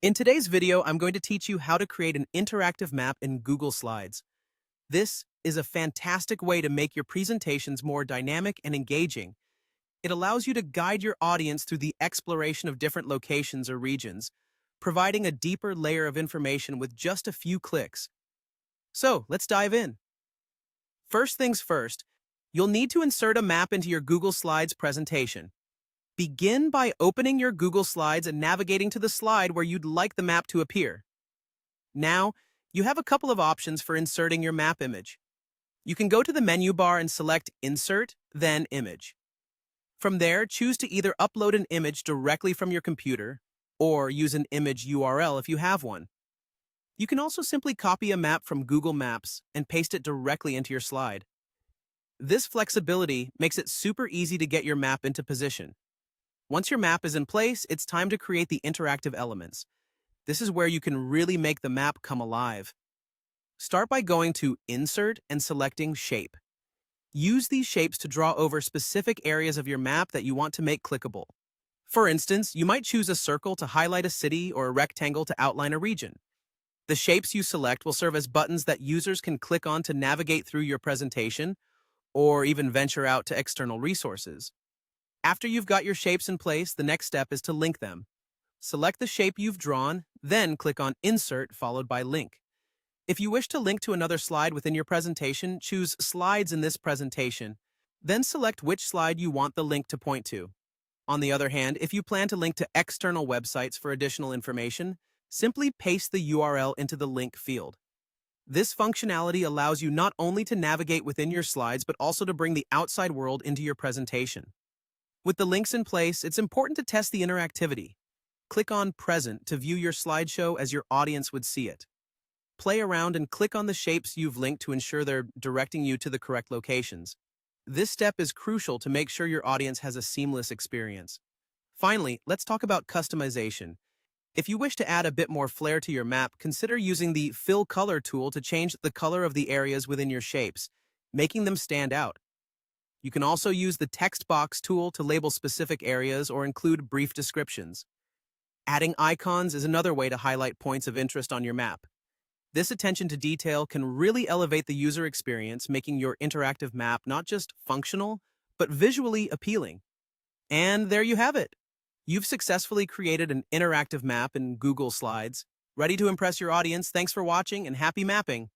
In today's video, I'm going to teach you how to create an interactive map in Google Slides. This is a fantastic way to make your presentations more dynamic and engaging. It allows you to guide your audience through the exploration of different locations or regions, providing a deeper layer of information with just a few clicks. So, let's dive in. First things first, you'll need to insert a map into your Google Slides presentation. Begin by opening your Google Slides and navigating to the slide where you'd like the map to appear. Now, you have a couple of options for inserting your map image. You can go to the menu bar and select Insert, then Image. From there, choose to either upload an image directly from your computer or use an image URL if you have one. You can also simply copy a map from Google Maps and paste it directly into your slide. This flexibility makes it super easy to get your map into position. Once your map is in place, it's time to create the interactive elements. This is where you can really make the map come alive. Start by going to Insert and selecting Shape. Use these shapes to draw over specific areas of your map that you want to make clickable. For instance, you might choose a circle to highlight a city or a rectangle to outline a region. The shapes you select will serve as buttons that users can click on to navigate through your presentation or even venture out to external resources. After you've got your shapes in place, the next step is to link them. Select the shape you've drawn, then click on Insert followed by Link. If you wish to link to another slide within your presentation, choose Slides in this presentation, then select which slide you want the link to point to. On the other hand, if you plan to link to external websites for additional information, simply paste the URL into the link field. This functionality allows you not only to navigate within your slides, but also to bring the outside world into your presentation. With the links in place, it's important to test the interactivity. Click on Present to view your slideshow as your audience would see it. Play around and click on the shapes you've linked to ensure they're directing you to the correct locations. This step is crucial to make sure your audience has a seamless experience. Finally, let's talk about customization. If you wish to add a bit more flair to your map, consider using the Fill Color tool to change the color of the areas within your shapes, making them stand out. You can also use the text box tool to label specific areas or include brief descriptions. Adding icons is another way to highlight points of interest on your map. This attention to detail can really elevate the user experience, making your interactive map not just functional, but visually appealing. And there you have it. You've successfully created an interactive map in Google Slides. Ready to impress your audience? Thanks for watching and happy mapping!